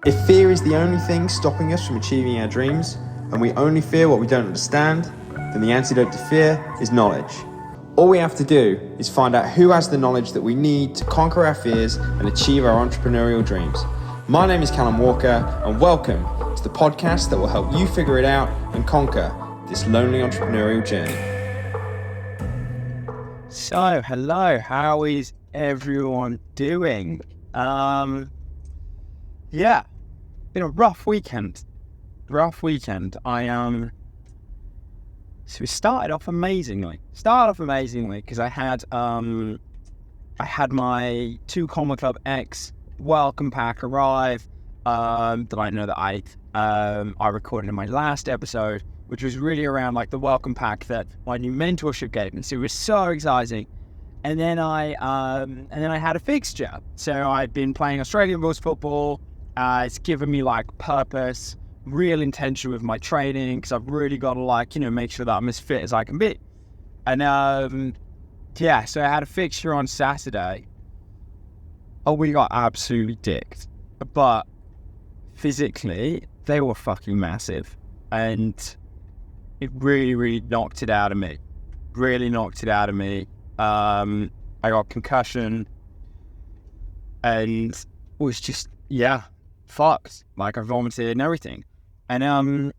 If fear is the only thing stopping us from achieving our dreams, and we only fear what we don't understand, then the antidote to fear is knowledge. All we have to do is find out who has the knowledge that we need to conquer our fears and achieve our entrepreneurial dreams. My name is Callum Walker, and welcome to the podcast that will help you figure it out and conquer this lonely entrepreneurial journey. So, hello, how is everyone doing? Been a rough weekend. So we started off amazingly because I had my 2 Comma Club X welcome pack arrive that I know that I recorded in my last episode, which was really around like the welcome pack that my new mentorship gave me. So it was so exciting. And then I had a fixture. So I'd been playing Australian rules football. It's given me like purpose, real intention with my training, because I've really got to make sure that I'm as fit as I can be. And so I had a fixture on Saturday. Oh, we got absolutely dicked. But physically, they were fucking massive. And it really, really knocked it out of me. I got concussion and was just, fucked. Like I vomited and everything. And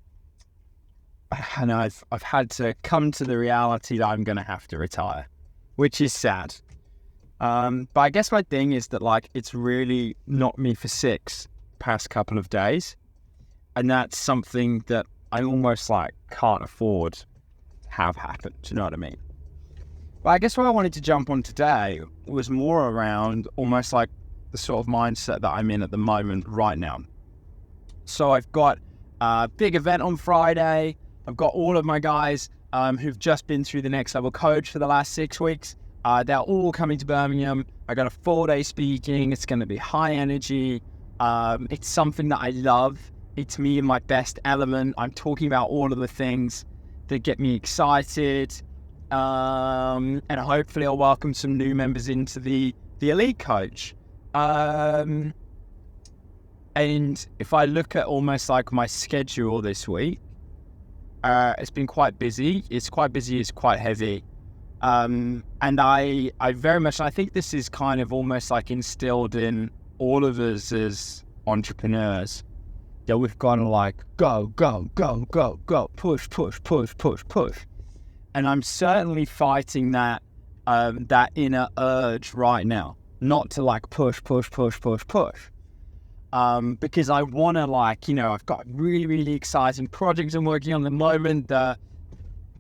I've had to come to the reality that I'm going to have to retire, which is sad. But I guess my thing is that like, it's really knocked me for 6 past couple of days. And that's something that I almost like can't afford to have happen. Do you know what I mean? But I guess what I wanted to jump on today was more around almost like the sort of mindset that I'm in at the moment right now. So I've got a big event on Friday. I've got all of my guys who've just been through the next level coach for the last 6 weeks. They're all coming to Birmingham. I got a 4-day speaking. It's going to be high energy. It's something that I love. It's me in my best element. I'm talking about all of the things that get me excited. And hopefully I'll welcome some new members into the elite coach. And if I look at almost like my schedule this week, it's been quite busy. It's quite heavy. And I very much, I think this is kind of almost like instilled in all of us as entrepreneurs. Yeah, we've got to like go, push. And I'm certainly fighting that inner urge right now, not to like push. Because I want to I've got really, really exciting projects I'm working on at the moment. The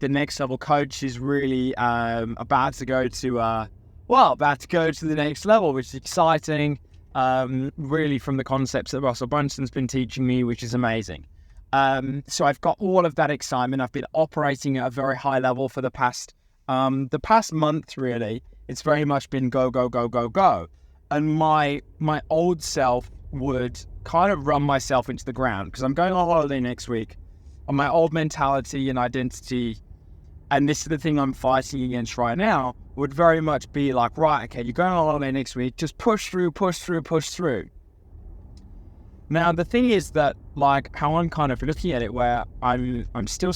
next level coach is really about to go to the next level, which is exciting. Really from the concepts that Russell Brunson's been teaching me, which is amazing. So I've got all of that excitement. I've been operating at a very high level for the past month, really. It's very much been go. And my old self would kind of run myself into the ground because I'm going on holiday next week. And my old mentality and identity, and this is the thing I'm fighting against right now, would very much be like, right, okay, you're going on holiday next week, just push through. Now, the thing is that, like, how I'm kind of looking at it, where I'm still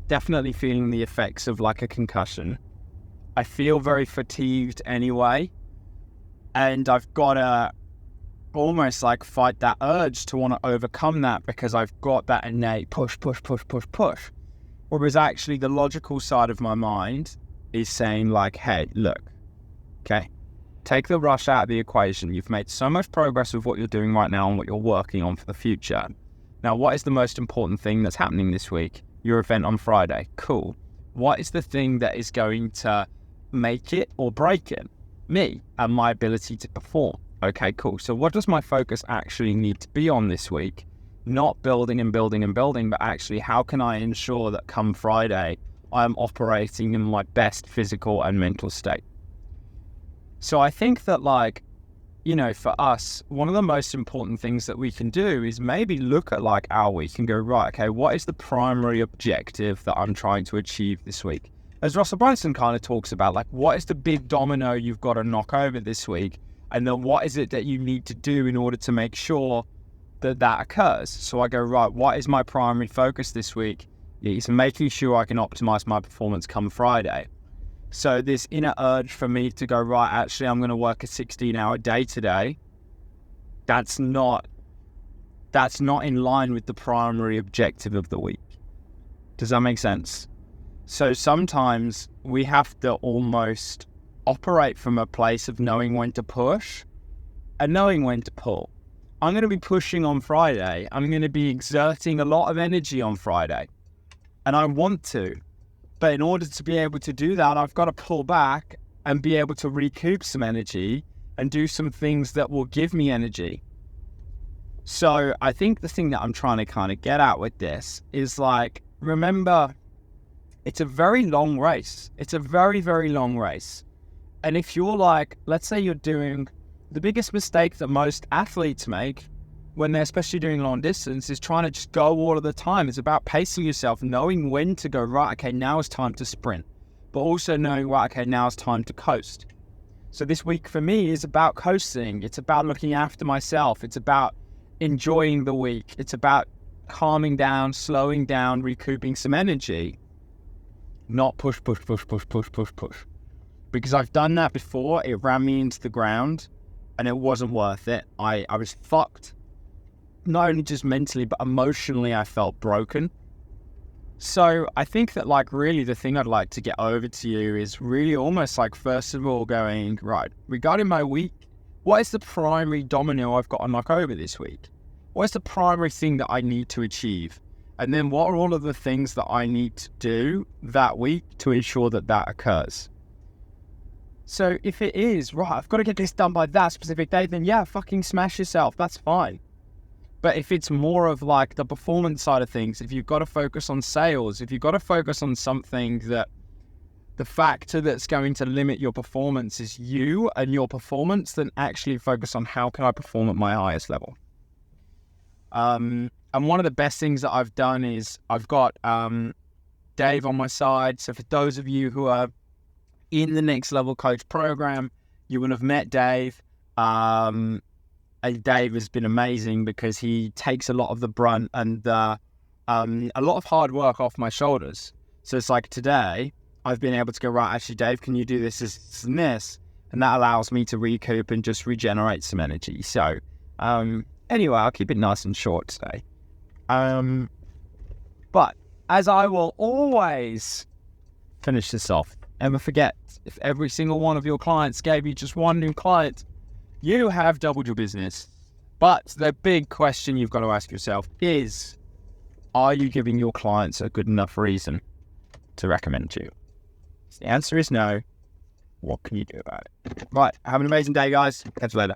definitely feeling the effects of, like, a concussion. I feel very fatigued anyway. And I've got to almost, like, fight that urge to want to overcome that because I've got that innate push. Whereas actually the logical side of my mind is saying, like, hey, look, okay, take the rush out of the equation. You've made so much progress with what you're doing right now and what you're working on for the future. Now, what is the most important thing that's happening this week? Your event on Friday. Cool. What is the thing that is going to make it or break it? Me and my ability to perform. Okay, cool. So what does my focus actually need to be on this week? Not building, but actually how can I ensure that come Friday, I'm operating in my best physical and mental state? So I think that for us, one of the most important things that we can do is maybe look at like our week and go, right, okay, what is the primary objective that I'm trying to achieve this week? As Russell Brunson kind of talks about, like, what is the big domino you've got to knock over this week? And then what is it that you need to do in order to make sure that occurs. So I go, right, what is my primary focus this week? It's making sure I can optimize my performance come Friday. So this inner urge for me to go, right, actually, I'm going to work a 16-hour day today. That's not in line with the primary objective of the week. Does that make sense? So sometimes we have to almost operate from a place of knowing when to push and knowing when to pull. I'm going to be pushing on Friday. I'm going to be exerting a lot of energy on Friday. And I want to. But in order to be able to do that, I've got to pull back and be able to recoup some energy and do some things that will give me energy. So I think the thing that I'm trying to kind of get at with this is like, remember, it's a very long race. It's a very, very long race. And if you're like, let's say you're doing the biggest mistake that most athletes make when they're especially doing long distance is trying to just go all of the time. It's about pacing yourself, knowing when to go, right, okay, now it's time to sprint, but also knowing, right, okay, now it's time to coast. So this week for me is about coasting. It's about looking after myself. It's about enjoying the week. It's about calming down, slowing down, recouping some energy, not push. Because I've done that before. It ran me into the ground and it wasn't worth it. I was fucked. Not only just mentally, but emotionally, I felt broken. So I think that like really the thing I'd like to get over to you is really almost like, first of all, going, right, regarding my week, what is the primary domino I've got to knock over this week? What is the primary thing that I need to achieve? And then what are all of the things that I need to do that week to ensure that that occurs? So if it is, right, I've got to get this done by that specific day, then yeah, fucking smash yourself. That's fine. But if it's more of like the performance side of things, if you've got to focus on sales, if you've got to focus on something that the factor that's going to limit your performance is you and your performance, then actually focus on how can I perform at my highest level. And one of the best things that I've done is I've got Dave on my side. So for those of you who are in the Next Level Coach program, you will have met Dave. And Dave has been amazing because he takes a lot of the brunt and a lot of hard work off my shoulders. So it's like today, I've been able to go, right, actually, Dave, can you do this and this? And that allows me to recoup and just regenerate some energy. So anyway, I'll keep it nice and short today. But as I will always finish this off, never forget, if every single one of your clients gave you just one new client, you have doubled your business. But the big question you've got to ask yourself is, are you giving your clients a good enough reason to recommend you? If the answer is no, what can you do about it? Right, have an amazing day, guys. Catch you later.